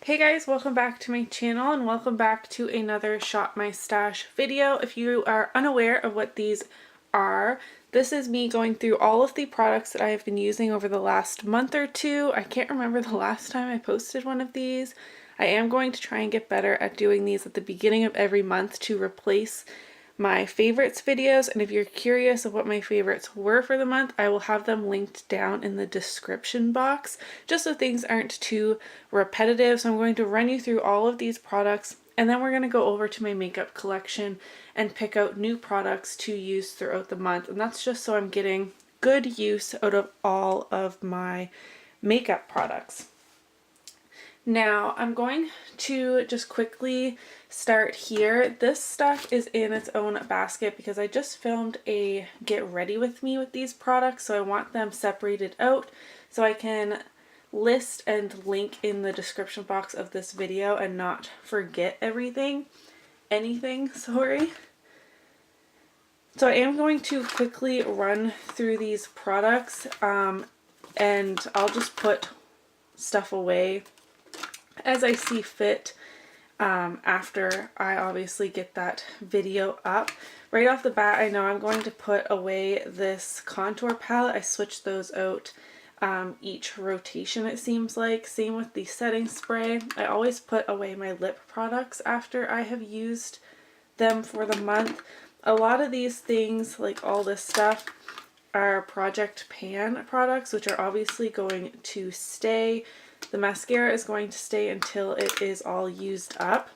Hey guys, welcome back to my channel and welcome back to another Shop My Stash video. If you are unaware of what these are, this is me going through all of the products that I have been using over the last month or two. I can't remember the last time I posted one of these. I am going to try and get better at doing these at the beginning of every month to replace my favorites videos, and if you're curious of what my favorites were for the month, I will have them linked down in the description box just so things aren't too repetitive. So I'm going to run you through all of these products and then we're going to go over to my makeup collection and pick out new products to use throughout the month, and that's just so I'm getting good use out of all of my makeup products. Now I'm going to just quickly start here. This stuff is in its own basket because I just filmed a get ready with me with these products, so I want them separated out so I can list and link in the description box of this video and not forget anything, sorry. So I am going to quickly run through these products and I'll just put stuff away as I see fit after I obviously get that video up. Right off the bat, I know I'm going to put away this contour palette. I switched those out each rotation, it seems like. Same with the setting spray. I always put away my lip products after I have used them for the month. A lot of these things, like all this stuff, are Project Pan products, which are obviously going to stay. The mascara is going to stay until it is all used up.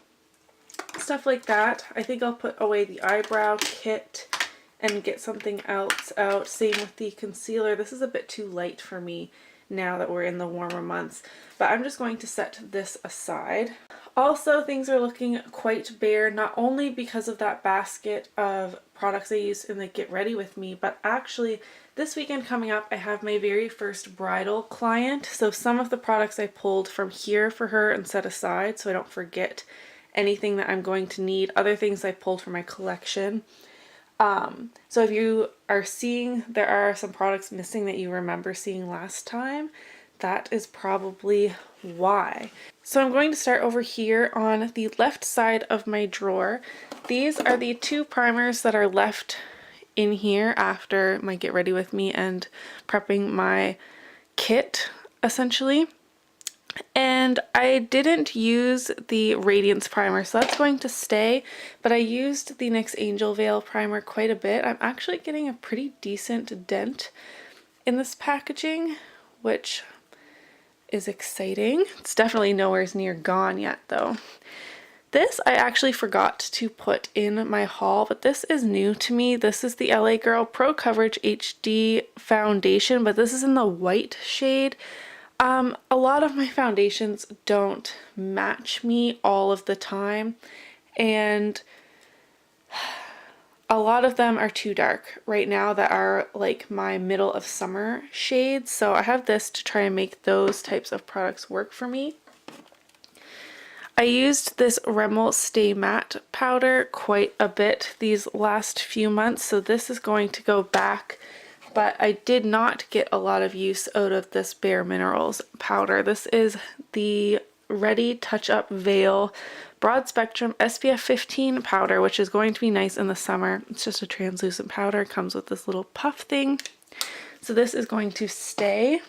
Stuff like that. I think I'll put away the eyebrow kit and get something else out. Same with the concealer. This is a bit too light for me now that we're in the warmer months, but I'm just going to set this aside. Also, things are looking quite bare, not only because of that basket of products I used in the Get Ready With Me, but actually this weekend coming up I have my very first bridal client, so some of the products I pulled from here for her and set aside so I don't forget anything that I'm going to need. Other things I pulled from my collection. So if you are seeing there are some products missing that you remember seeing last time, that is probably why. So I'm going to start over here on the left side of my drawer. These are the two primers that are left in here after my Get Ready With Me and prepping my kit, essentially. And I didn't use the Radiance primer, so that's going to stay, but I used the NYX Angel Veil primer quite a bit. I'm actually getting a pretty decent dent in this packaging, which is exciting. It's definitely nowhere near gone yet though. This I actually forgot to put in my haul, but this is new to me. This is the LA Girl Pro Coverage HD foundation, but this is in the white shade. A lot of my foundations don't match me all of the time, and a lot of them are too dark right now that are like my middle of summer shades, so I have this to try and make those types of products work for me. I used this Rimmel Stay Matte powder quite a bit these last few months, so this is going to go back, but I did not get a lot of use out of this Bare Minerals powder. This is the Ready Touch Up Veil Broad Spectrum SPF 15 powder, which is going to be nice in the summer. It's just a translucent powder, comes with this little puff thing. So this is going to stay.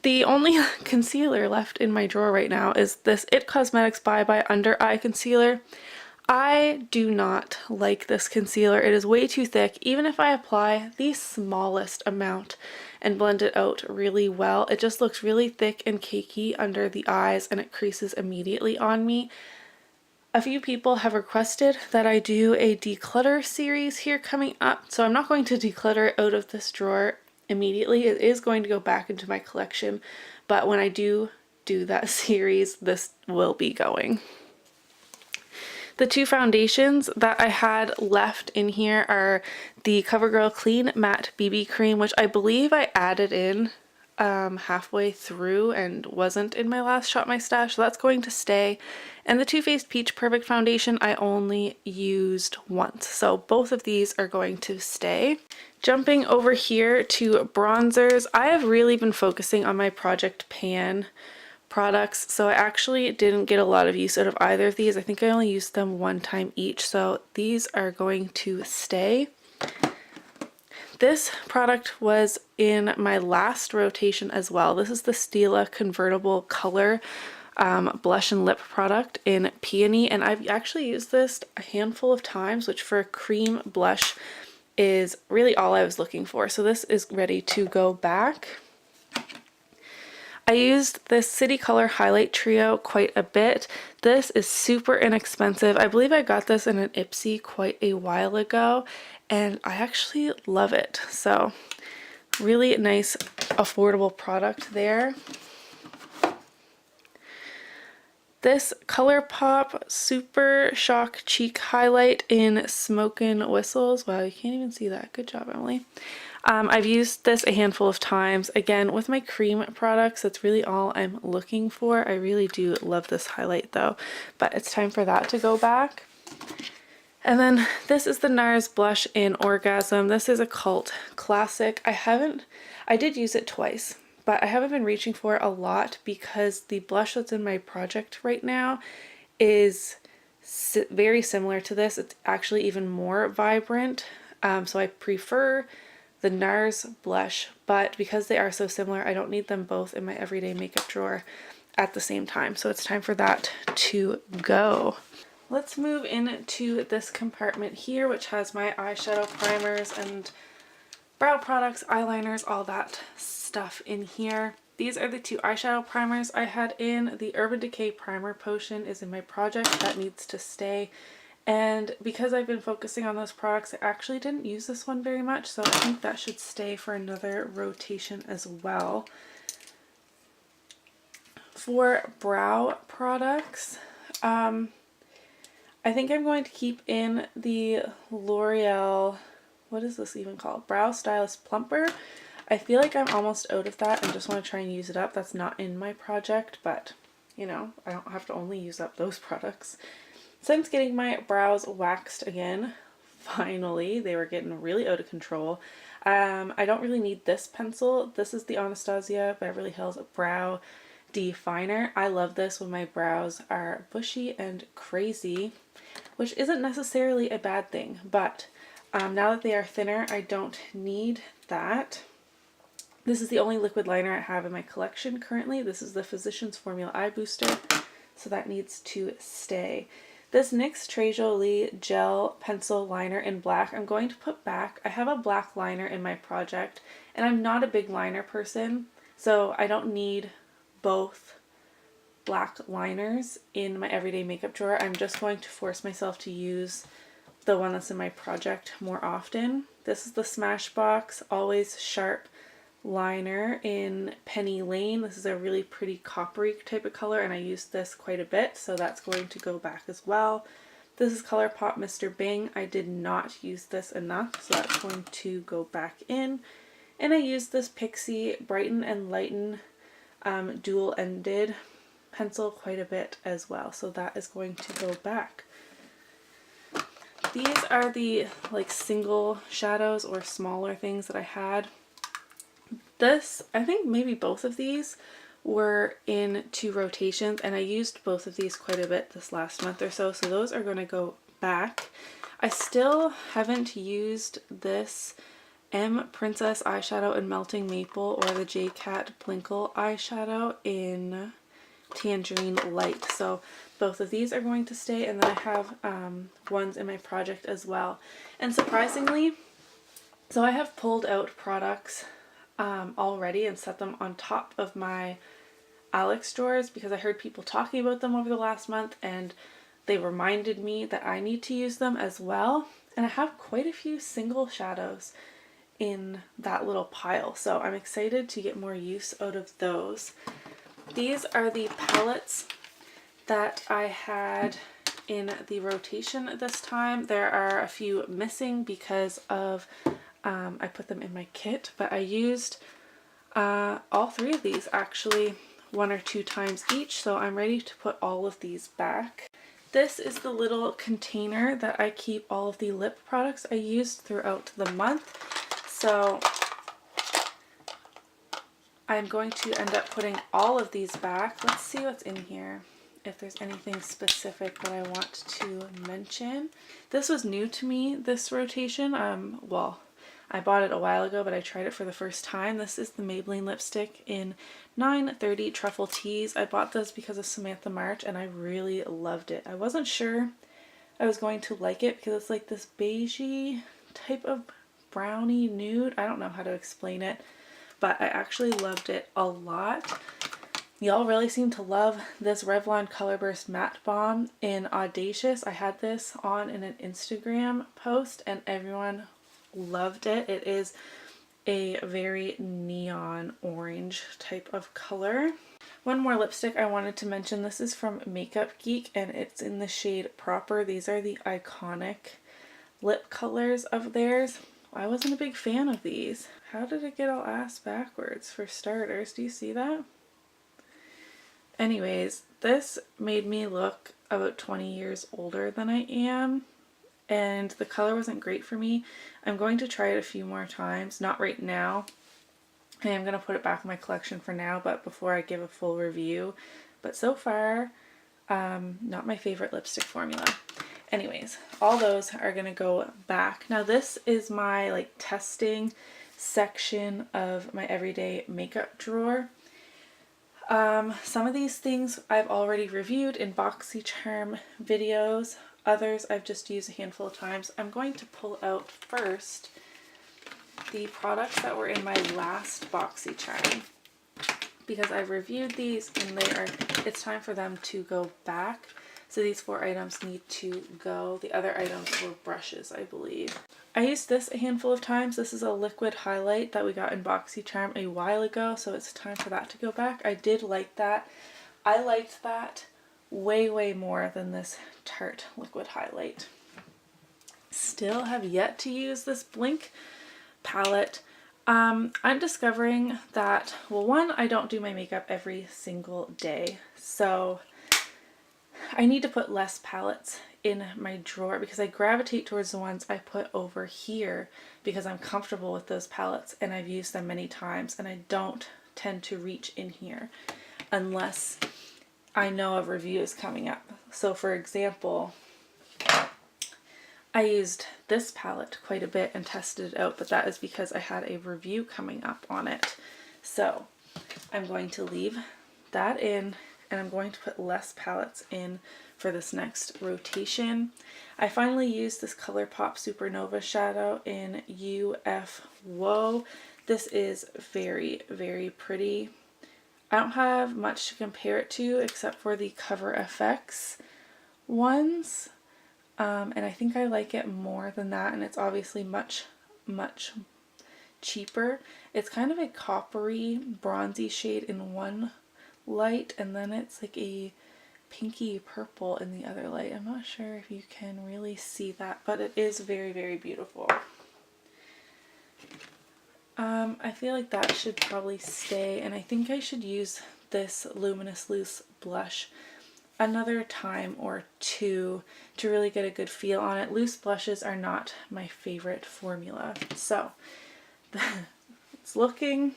The only concealer left in my drawer right now is this It Cosmetics Bye Bye Under Eye Concealer. I do not like this concealer. It is way too thick. Even if I apply the smallest amount and blend it out really well, it just looks really thick and cakey under the eyes and it creases immediately on me. A few people have requested that I do a declutter series here coming up, so I'm not going to declutter it out of this drawer immediately. It is going to go back into my collection, but when I do that series, this will be going. The two foundations that I had left in here are the CoverGirl Clean Matte BB Cream, which I believe I added in halfway through and wasn't in my last Shop My Stash, so that's going to stay. And the Too Faced Peach Perfect Foundation I only used once, so both of these are going to stay. Jumping over here to bronzers, I have really been focusing on my Project Pan products, so I actually didn't get a lot of use out of either of these. I think I only used them one time each, so these are going to stay. This product was in my last rotation as well. This is the Stila Convertible Color blush and lip product in Peony, and I've actually used this a handful of times, which for a cream blush is really all I was looking for. So this is ready to go back. I used this City Color Highlight Trio quite a bit. This is super inexpensive. I believe I got this in an Ipsy quite a while ago, and I actually love it. So really nice, affordable product there. This ColourPop Super Shock Cheek Highlight in Smokin' Whistles. Wow, you can't even see that. Good job, Emily. I've used this a handful of times. Again, with my cream products, that's really all I'm looking for. I really do love this highlight though, but it's time for that to go back. And then this is the NARS blush in Orgasm. This is a cult classic. I did use it twice, but I haven't been reaching for it a lot because the blush that's in my project right now is very similar to this. It's actually even more vibrant. So I prefer the NARS blush, but because they are so similar, I don't need them both in my everyday makeup drawer at the same time. So it's time for that to go. Let's move into this compartment here, which has my eyeshadow primers and brow products, eyeliners, all that stuff in here. These are the two eyeshadow primers I had in. The Urban Decay Primer Potion is in my project. That needs to stay. And because I've been focusing on those products, I actually didn't use this one very much, so I think that should stay for another rotation as well. For brow products, I think I'm going to keep in the L'Oreal, what is this even called? Brow Stylist Plumper. I feel like I'm almost out of that and just want to try and use it up. That's not in my project, but you know, I don't have to only use up those products. Since getting my brows waxed again, finally, they were getting really out of control. I don't really need this pencil. This is the Anastasia Beverly Hills Brow Definer. I love this when my brows are bushy and crazy, which isn't necessarily a bad thing, but now that they are thinner, I don't need that. This is the only liquid liner I have in my collection currently. This is the Physicians Formula Eye Booster, so that needs to stay. This NYX Très Jolie Gel Pencil Liner in black, I'm going to put back. I have a black liner in my project, and I'm not a big liner person, so I don't need both black liners in my everyday makeup drawer. I'm just going to force myself to use the one that's in my project more often. This is the Smashbox Always Sharp liner in Penny Lane. This is a really pretty coppery type of color, and I used this quite a bit, so that's going to go back as well. This is ColourPop Mr. Bing. I did not use this enough, so that's going to go back in. And I used this Pixi Brighten and Lighten dual-ended pencil quite a bit as well, so that is going to go back. These are the like single shadows or smaller things that I had. This, I think maybe both of these were in 2 rotations, and I used both of these quite a bit this last month or so, so those are going to go back. I still haven't used this M Princess eyeshadow in Melting Maple or the J Cat Plinkle eyeshadow in Tangerine Light, so both of these are going to stay, and then I have ones in my project as well. And surprisingly, so I have pulled out products already and set them on top of my Alex drawers because I heard people talking about them over the last month, and they reminded me that I need to use them as well. And I have quite a few single shadows in that little pile, so I'm excited to get more use out of those. These are the palettes that I had in the rotation this time. There are a few missing because of I put them in my kit, but I used all 3 of these actually 1 or 2 times each, so I'm ready to put all of these back. This is the little container that I keep all of the lip products I used throughout the month. So I'm going to end up putting all of these back. Let's see what's in here, if there's anything specific that I want to mention. This was new to me, this rotation. Well, I bought it a while ago, but I tried it for the first time. This is the Maybelline lipstick in 930 Truffle Teas. I bought this because of Samantha March, and I really loved it. I wasn't sure I was going to like it because it's like this beigey type of brownie nude. I don't know how to explain it, but I actually loved it a lot. Y'all really seem to love this Revlon ColorBurst Matte Balm in Audacious. I had this on in an Instagram post and everyone loved it. It is a very neon orange type of color. One more lipstick I wanted to mention. This is from Makeup Geek and it's in the shade Proper. These are the iconic lip colors of theirs. I wasn't a big fan of these. How did it get all ass backwards for starters? Do you see that? Anyways, this made me look about 20 years older than I am, and the color wasn't great for me. I'm going to try it a few more times, not right now. I am going to put it back in my collection for now, but before I give a full review. But so far, not my favorite lipstick formula. Anyways, all those are going to go back. Now this is my like testing section of my everyday makeup drawer. Some of these things I've already reviewed in BoxyCharm videos. Others I've just used a handful of times. I'm going to pull out first the products that were in my last BoxyCharm because I've reviewed these and it's time for them to go back. So these 4 items need to go. The other items were brushes, I believe. I used this a handful of times. This is a liquid highlight that we got in BoxyCharm a while ago, so it's time for that to go back. I did like that. I liked that way, way more than this Tarte liquid highlight. Still have yet to use this Blink palette. I'm discovering that, well, one, I don't do my makeup every single day, so I need to put less palettes in my drawer because I gravitate towards the ones I put over here because I'm comfortable with those palettes and I've used them many times, and I don't tend to reach in here unless I know a review is coming up. So for example, I used this palette quite a bit and tested it out, but that is because I had a review coming up on it. So I'm going to leave that in and I'm going to put less palettes in for this next rotation. I finally used this ColourPop Supernova shadow in UF Woe. This is very, very pretty. I don't have much to compare it to except for the Cover FX ones. And I think I like it more than that, and it's obviously much, much cheaper. It's kind of a coppery, bronzy shade in one light, and then it's like a pinky purple in the other light. I'm not sure if you can really see that, but it is very, very beautiful. I feel like that should probably stay, and I think I should use this Luminous Loose blush another time or two to really get a good feel on it. Loose blushes are not my favorite formula. So it's looking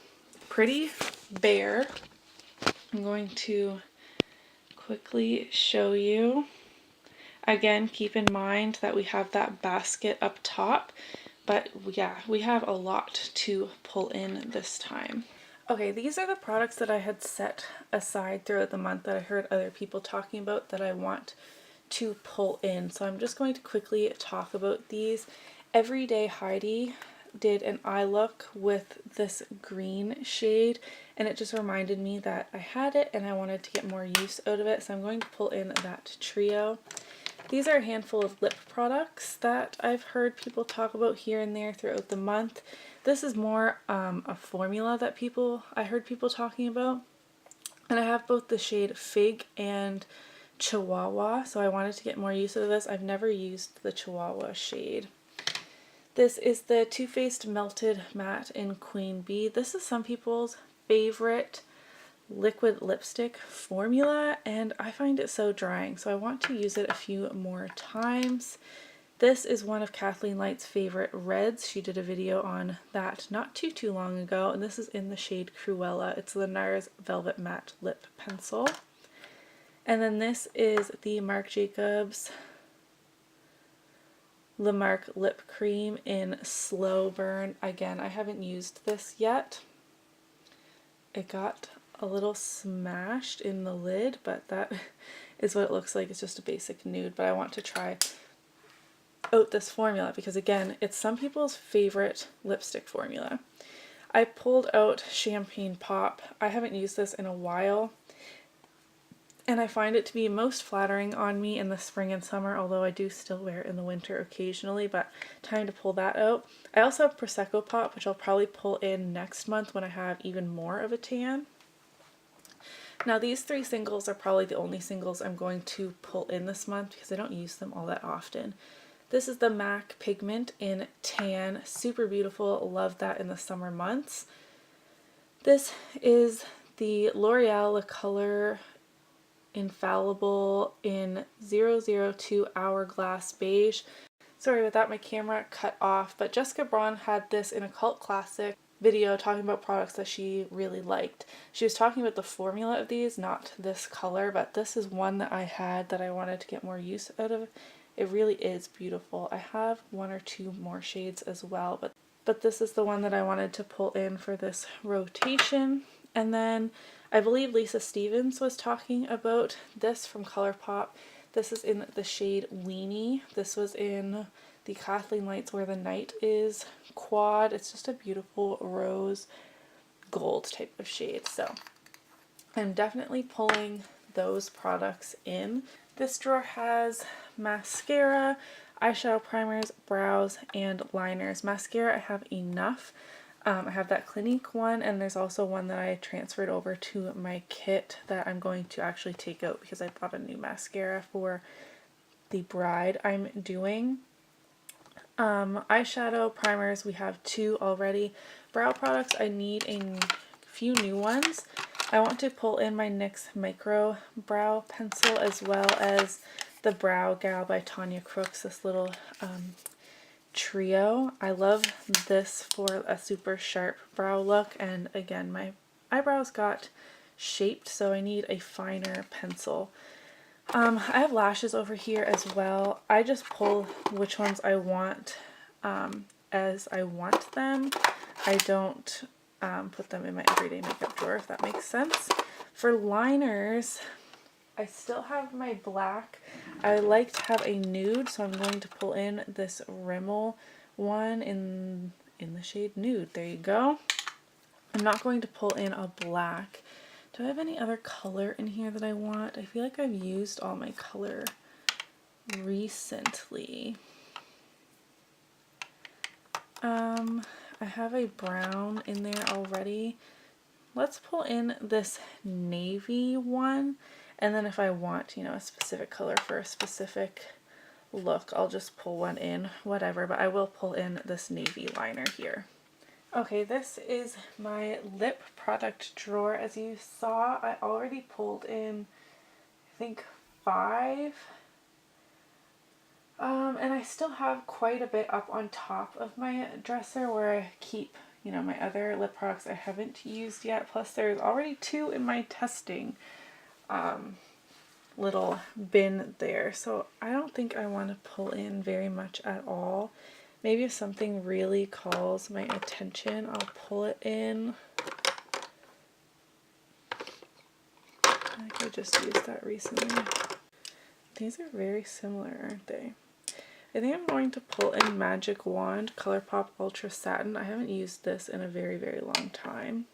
pretty bare. I'm going to quickly show you. Again, keep in mind that we have that basket up top, but yeah, we have a lot to pull in this time. Okay, these are the products that I had set aside throughout the month that I heard other people talking about that I want to pull in. So I'm just going to quickly talk about these. Everyday Heidi did an eye look with this green shade, and it just reminded me that I had it and I wanted to get more use out of it. So I'm going to pull in that trio. These are a handful of lip products that I've heard people talk about here and there throughout the month. This is more a formula that I heard people talking about. And I have both the shade Fig and Chihuahua, so I wanted to get more use of this. I've never used the Chihuahua shade. This is the Too Faced Melted Matte in Queen Bee. This is some people's favorite liquid lipstick formula, and I find it so drying, so I want to use it a few more times. This is one of Kathleen Light's favorite reds. She did a video on that not too long ago, and this is in the shade Cruella. It's the NARS Velvet Matte Lip Pencil. And then this is the Marc Jacobs Le Marc Lip Cream in Slow Burn. Again, I haven't used this yet. It got a little smashed in the lid, but that is what it looks like. It's just a basic nude, but I want to try out this formula because, again, it's some people's favorite lipstick formula. I pulled out Champagne Pop. I haven't used this in a while, and I find it to be most flattering on me in the spring and summer, although I do still wear it in the winter occasionally, but time to pull that out. I also have Prosecco Pop, which I'll probably pull in next month when I have even more of a tan. Now these three singles are probably the only singles I'm going to pull in this month because I don't use them all that often. This is the MAC Pigment in Tan. Super beautiful. Love that in the summer months. This is the L'Oreal Le Color Infallible in 002 Hourglass Beige. Sorry about that, my camera cut off, but Jessica Braun had this in a Cult Classic video talking about products that she really liked. She was talking about the formula of these, not this color, but this is one that I had that I wanted to get more use out of. It really is beautiful. I have one or two more shades as well, but this is the one that I wanted to pull in for this rotation. And then I believe Lisa Stevens was talking about this from ColourPop. This is in the shade Weenie. This was in the Kathleen Light's Where the Night Is quad. It's just a beautiful rose gold type of shade. So I'm definitely pulling those products in. This drawer has mascara, eyeshadow primers, brows, and liners. Mascara I have enough. I have that Clinique one, and there's also one that I transferred over to my kit that I'm going to actually take out because I bought a new mascara for the bride I'm doing. Eyeshadow primers, we have two already. Brow products, I need a few new ones. I want to pull in my NYX Micro Brow Pencil as well as the Brow Gal by Tanya Crooks, this little trio. I love this for a super sharp brow look, and again my eyebrows got shaped, so I need a finer pencil. I have lashes over here as well. I just pull which ones I want as I want them. I don't put them in my everyday makeup drawer, if that makes sense. For liners, I still have my black. I like to have a nude, so I'm going to pull in this Rimmel one in the shade Nude. There you go. I'm not going to pull in a black. Do I have any other color in here that I want? I feel like I've used all my color recently. I have a brown in there already. Let's pull in this navy one, and then if I want, a specific color for a specific look, I'll just pull one in, whatever, but I will pull in this navy liner here. Okay, this is my lip product drawer. As you saw, I already pulled in, I think, 5. And I still have quite a bit up on top of my dresser where I keep, my other lip products I haven't used yet. Plus there's already 2 in my testing little bin there. So I don't think I want to pull in very much at all. Maybe if something really calls my attention, I'll pull it in. I think I just used that recently. These are very similar, aren't they? I think I'm going to pull in Magic Wand ColourPop Ultra Satin. I haven't used this in a very long time.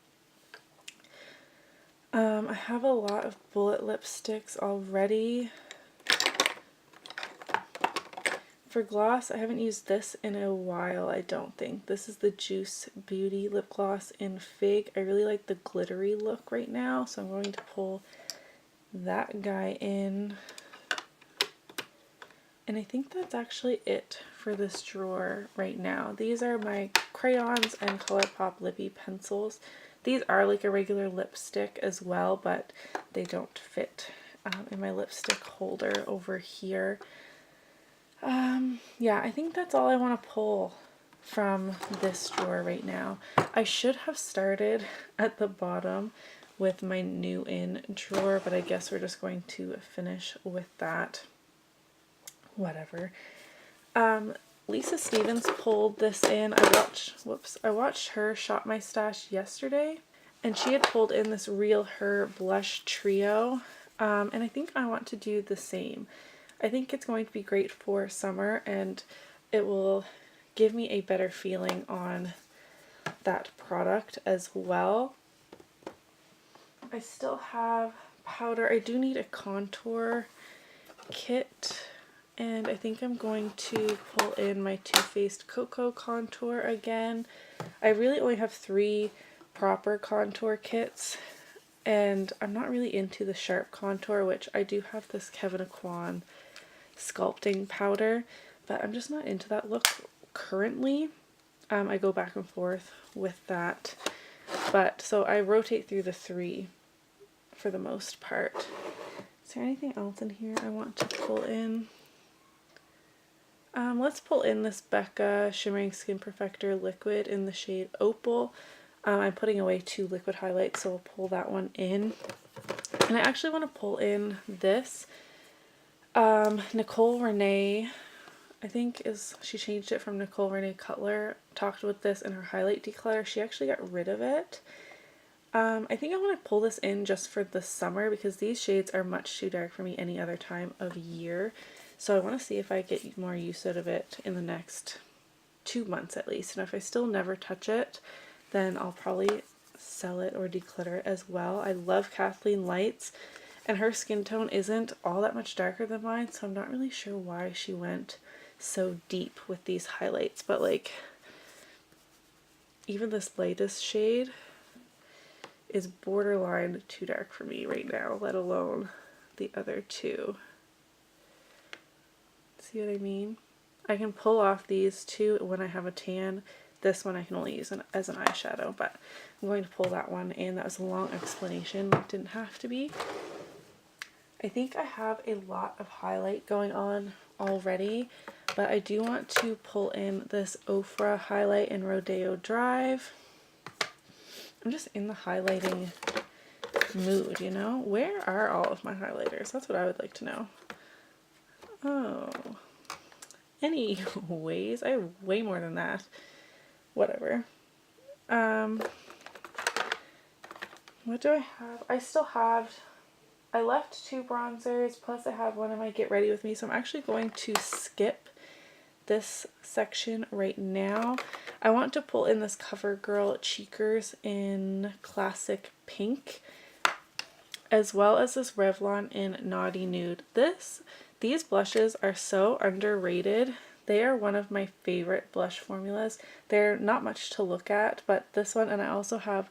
I have a lot of bullet lipsticks already. For gloss, I haven't used this in a while, I don't think. This is the Juice Beauty lip gloss in Fig. I really like the glittery look right now, so I'm going to pull that guy in. And I think that's actually it for this drawer right now. These are my crayons and ColourPop Lippy pencils. These are like a regular lipstick as well, but they don't fit in my lipstick holder over here. Yeah, I think that's all I want to pull from this drawer right now. I should have started at the bottom with my new in drawer, but I guess we're just going to finish with that. Whatever. Lisa Stevens pulled this in. I watched her shop my stash yesterday, and she had pulled in this Real Her blush trio, and I think I want to do the same. I think it's going to be great for summer, and it will give me a better feeling on that product as well. I still have powder. I do need a contour kit, and I think I'm going to pull in my Too Faced Cocoa contour again. I really only have 3 proper contour kits, and I'm not really into the sharp contour, which I do have this Kevyn Aucoin sculpting powder, but I'm just not into that look currently. I go back and forth with that, but so I rotate through the 3 for the most part. Is there anything else in here I want to pull in? Let's pull in this Becca Shimmering Skin Perfector liquid in the shade Opal. I'm putting away 2 liquid highlights, so we'll pull that one in. And I actually want to pull in this Nicole Renee, I think she changed it from Nicole Renee Cutler, talked with this in her highlight declutter. She actually got rid of it. I think I want to pull this in just for the summer because these shades are much too dark for me any other time of year. So I want to see if I get more use out of it in the next 2 months at least. And if I still never touch it, then I'll probably sell it or declutter it as well. I love Kathleen Lights, and her skin tone isn't all that much darker than mine, so I'm not really sure why she went so deep with these highlights. But like, even this latest shade is borderline too dark for me right now, let alone the other 2. See what I mean? I can pull off these 2 when I have a tan. This one I can only use as an eyeshadow, but I'm going to pull that one in. That was a long explanation. It didn't have to be. I think I have a lot of highlight going on already, but I do want to pull in this Ofra highlight in Rodeo Drive. I'm just in the highlighting mood, you know? Where are all of my highlighters? That's what I would like to know. Oh. Anyways, I have way more than that. Whatever. What do I have? I left 2 bronzers, plus I have one of my Get Ready With Me, so I'm actually going to skip this section right now. I want to pull in this CoverGirl Cheekers in Classic Pink, as well as this Revlon in Naughty Nude. These blushes are so underrated. They are one of my favorite blush formulas. They're not much to look at, but this one, and I also have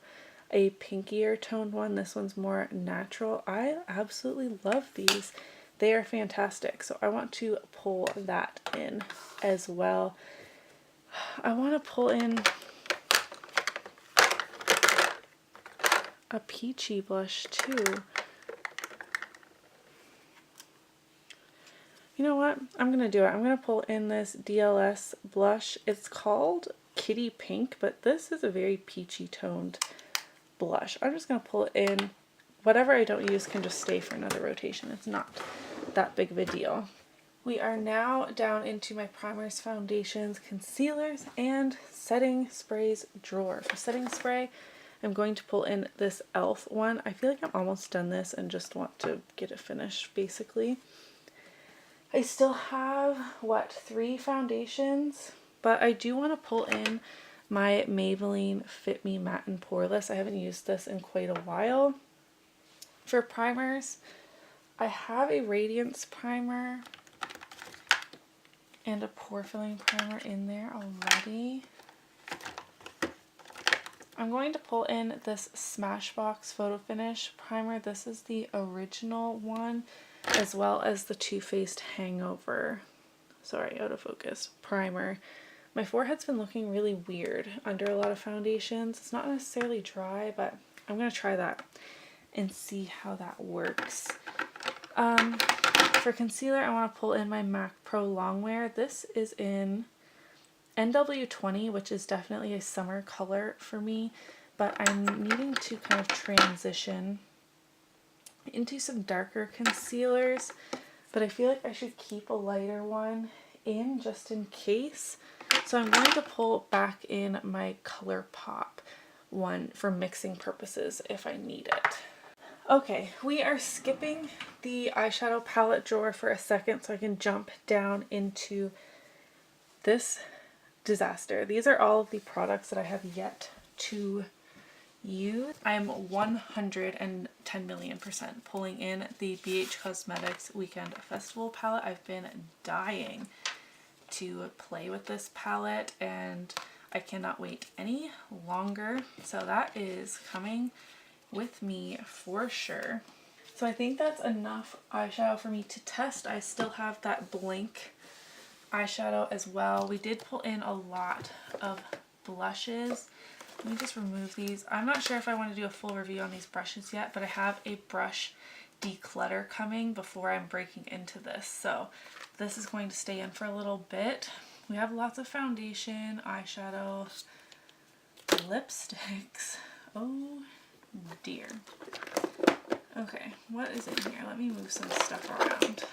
a pinkier toned one. This one's more natural. I absolutely love these. They are fantastic. So I want to pull that in as well. I want to pull in a peachy blush too. You know what? I'm going to do it. I'm going to pull in this DLS blush. It's called Kitty Pink, but this is a very peachy toned blush. I'm just going to pull it in. Whatever I don't use can just stay for another rotation. It's not that big of a deal. We are now down into my primers, foundations, concealers, and setting sprays drawer. For setting spray, I'm going to pull in this e.l.f. one. I feel like I'm almost done this and just want to get it finished, basically. I still have, 3 foundations? But I do want to pull in my Maybelline Fit Me Matte and Poreless. I haven't used this in quite a while. For primers, I have a Radiance primer and a pore filling primer in there already. I'm going to pull in this Smashbox Photo Finish primer. This is the original one, as well as the Too Faced Hangover, out of focus, primer. My forehead's been looking really weird under a lot of foundations. It's not necessarily dry, but I'm going to try that and see how that works. For concealer, I want to pull in my MAC Pro Longwear. This is in NW20, which is definitely a summer color for me, but I'm needing to kind of transition into some darker concealers, but I feel like I should keep a lighter one in just in case. So I'm going to pull back in my ColourPop one for mixing purposes if I need it. Okay, we are skipping the eyeshadow palette drawer for a second so I can jump down into this disaster. These are all of the products that I have yet to use. I'm 110 million% pulling in the BH Cosmetics Weekend Festival palette. I've been dying to play with this palette and I cannot wait any longer. So that is coming with me for sure. So I think that's enough eyeshadow for me to test. I still have that blank eyeshadow as well. We did pull in a lot of blushes. Let me just remove these. I'm not sure if I want to do a full review on these brushes yet, but I have a brush declutter coming before I'm breaking into this. So this is going to stay in for a little bit. We have lots of foundation, eyeshadow, lipsticks. Oh dear. Okay, what is in here? Let me move some stuff around.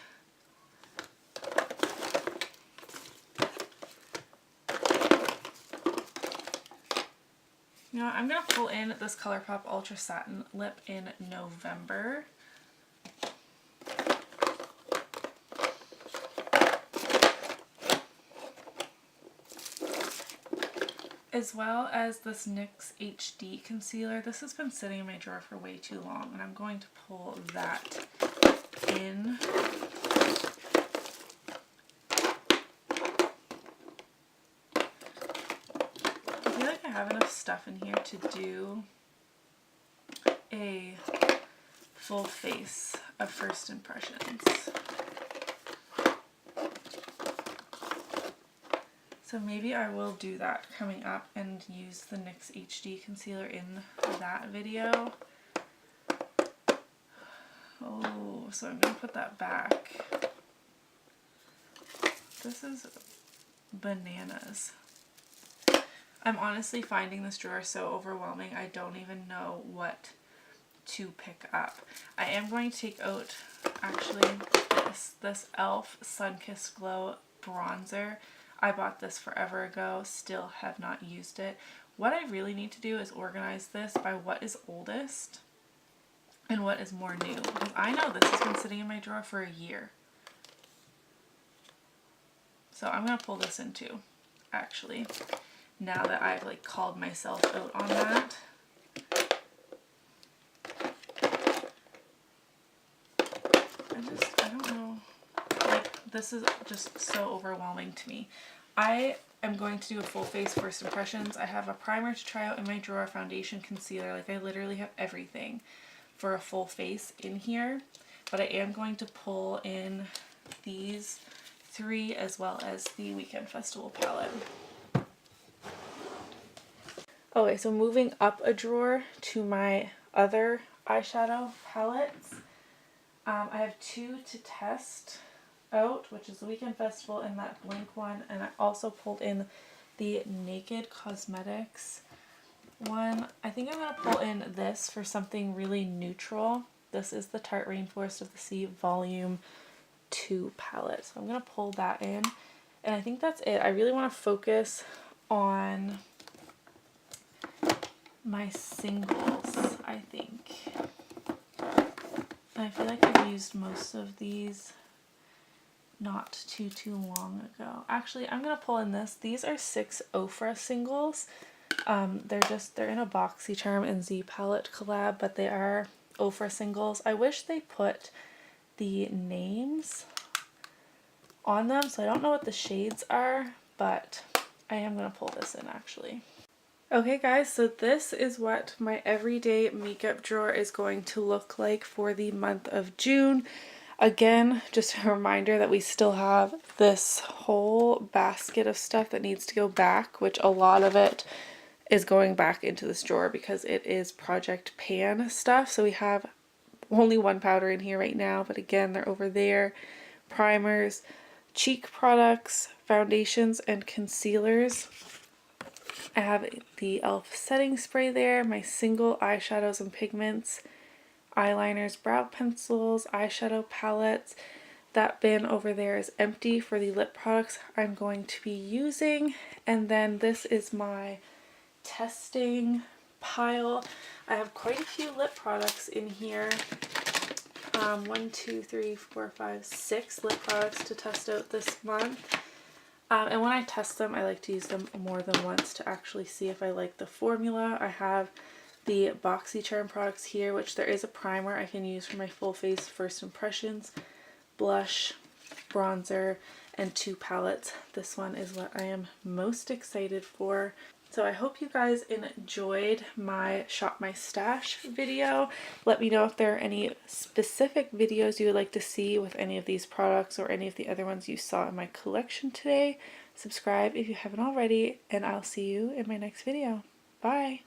You know, I'm going to pull in this ColourPop Ultra Satin Lip in November. As well as this NYX HD concealer. This has been sitting in my drawer for way too long, and I'm going to pull that in. I feel like I have enough stuff in here to do a full face of first impressions. So maybe I will do that coming up and use the NYX HD concealer in that video. Oh, so I'm going to put that back. This is bananas. I'm honestly finding this drawer so overwhelming, I don't even know what to pick up. I am going to take out, actually, this e.l.f. Sunkissed Glow bronzer. I bought this forever ago, still have not used it. What I really need to do is organize this by what is oldest and what is more new. Because I know this has been sitting in my drawer for a year. So I'm going to pull this in too, actually, now that I've like called myself out on that. I don't know. Like, this is just so overwhelming to me. I am going to do a full face first impressions. I have a primer to try out in my drawer, foundation, concealer. Like, I literally have everything for a full face in here. But I am going to pull in these three as well as the Weekend Festival palette. Okay, so moving up a drawer to my other eyeshadow palettes. I have two to test out, which is the Weekend Festival and that blank one, and I also pulled in the Naked Cosmetics one. I think I'm going to pull in this for something really neutral. This is the Tarte Rainforest of the Sea Volume 2 palette. So I'm going to pull that in, and I think that's it. I really want to focus on my singles, I think. I feel like I've used most of these not too long ago. Actually, I'm going to pull in this. These are 6 Ofra singles. They're in a BoxyCharm and Z palette collab, but they are Ofra singles. I wish they put the names on them, so I don't know what the shades are, but I am going to pull this in actually. Okay guys, so this is what my everyday makeup drawer is going to look like for the month of June. Again, just a reminder that we still have this whole basket of stuff that needs to go back, which a lot of it is going back into this drawer because it is Project Pan stuff. So we have only one powder in here right now, but again, they're over there. Primers, cheek products, foundations, and concealers. I have the e.l.f. setting spray there, my single eyeshadows and pigments, eyeliners, brow pencils, eyeshadow palettes. That bin over there is empty for the lip products I'm going to be using. And then this is my testing pile. I have quite a few lip products in here. 1, 2, 3, 4, 5, 6 lip products to test out this month. And when I test them, I like to use them more than once to actually see if I like the formula. I have the BoxyCharm products here, which there is a primer I can use for my full face first impressions, blush, bronzer, and 2 palettes. This one is what I am most excited for. So I hope you guys enjoyed my Shop My Stash video. Let me know if there are any specific videos you would like to see with any of these products or any of the other ones you saw in my collection today. Subscribe if you haven't already, and I'll see you in my next video. Bye!